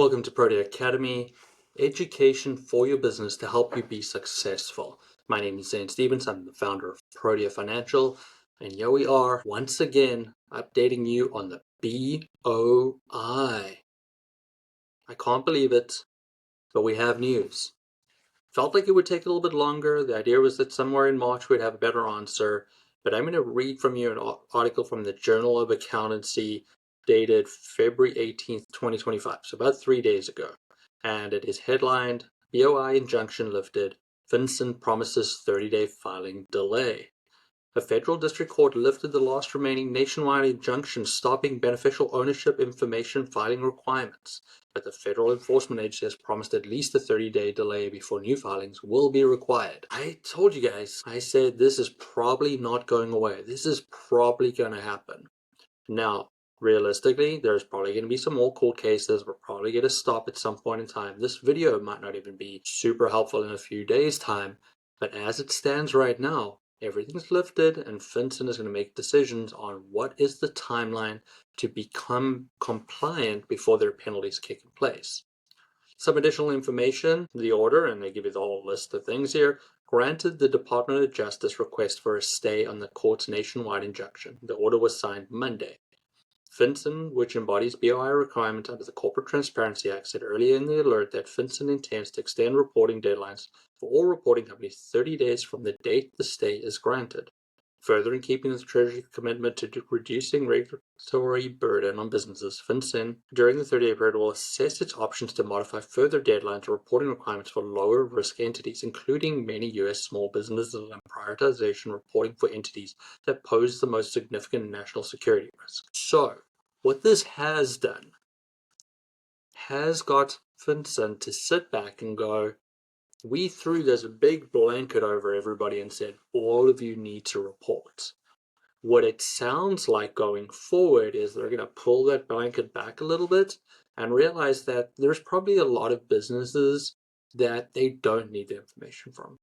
Welcome to Protea Academy, education for your business to help you be successful. My name is Zane Stevens. I'm the founder of Protea Financial, and here we are once again updating you on the BOI. I can't believe it, but we have news. Felt like it would take a little bit longer. The idea was that somewhere in March we'd have a better answer, but I'm going to read from you an article from the Journal of Accountancy dated February 18th, 2025, so about 3 days ago. And it is headlined, BOI injunction lifted, FinCEN promises 30-day filing delay. A federal district court lifted the last remaining nationwide injunction stopping beneficial ownership information filing requirements, but the federal enforcement agency has promised at least a 30-day delay before new filings will be required. I told you guys, I said this is probably not going away. This is probably going to happen. Now, realistically, there's probably going to be some more court cases. We're probably going to stop at some point in time. This video might not even be super helpful in a few days' time, but as it stands right now, everything's lifted and FinCEN is going to make decisions on what is the timeline to become compliant before their penalties kick in place. Some additional information, the order, and they give you the whole list of things here, granted the Department of Justice request for a stay on the court's nationwide injunction. The order was signed Monday. FinCEN, which embodies BOI requirements under the Corporate Transparency Act, said earlier in the alert that FinCEN intends to extend reporting deadlines for all reporting companies 30 days from the date the stay is granted. Further, in keeping with the Treasury's commitment to reducing regulatory burden on businesses, FinCEN, during the 30-day period, will assess its options to modify further deadlines or reporting requirements for lower-risk entities, including many U.S. small businesses, and prioritization reporting for entities that pose the most significant national security risk. So, what this has done has got FinCEN to sit back and go, we threw this big blanket over everybody and said, all of you need to report. What it sounds like going forward is they're going to pull that blanket back a little bit and realize that there's probably a lot of businesses that they don't need the information from.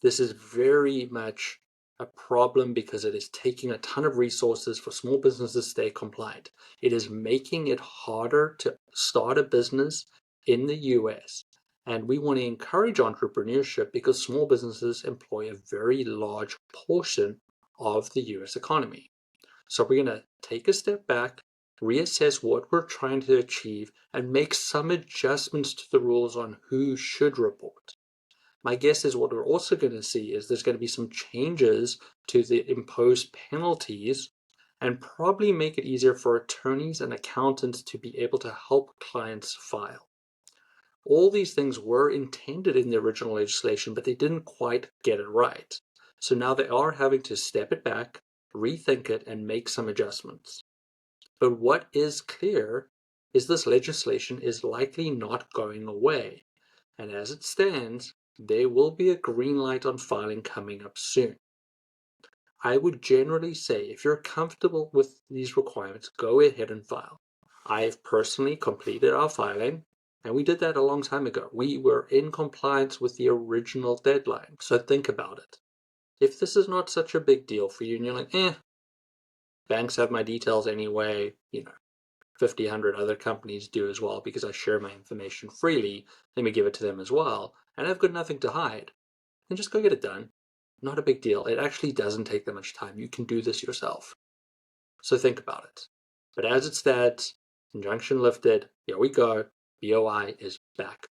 This is very much a problem because it is taking a ton of resources for small businesses to stay compliant. It is making it harder to start a business in the US. And we want to encourage entrepreneurship because small businesses employ a very large portion of the US economy. So we're going to take a step back, reassess what we're trying to achieve, and make some adjustments to the rules on who should report. My guess is what we're also going to see is there's going to be some changes to the imposed penalties and probably make it easier for attorneys and accountants to be able to help clients file. All these things were intended in the original legislation, but they didn't quite get it right. So now they are having to step it back, rethink it, and make some adjustments. But what is clear is this legislation is likely not going away. And as it stands, there will be a green light on filing coming up soon. I would generally say if you're comfortable with these requirements, go ahead and file. I've personally completed our filing, and we did that a long time ago. We were in compliance with the original deadline. So think about it. If this is not such a big deal for you and you're like, banks have my details anyway, 50, 100 other companies do as well because I share my information freely. Let me give it to them as well. And I've got nothing to hide. Then just go get it done. Not a big deal. It actually doesn't take that much time. You can do this yourself. So think about it. But as it stands, injunction lifted. Here we go. BOI is back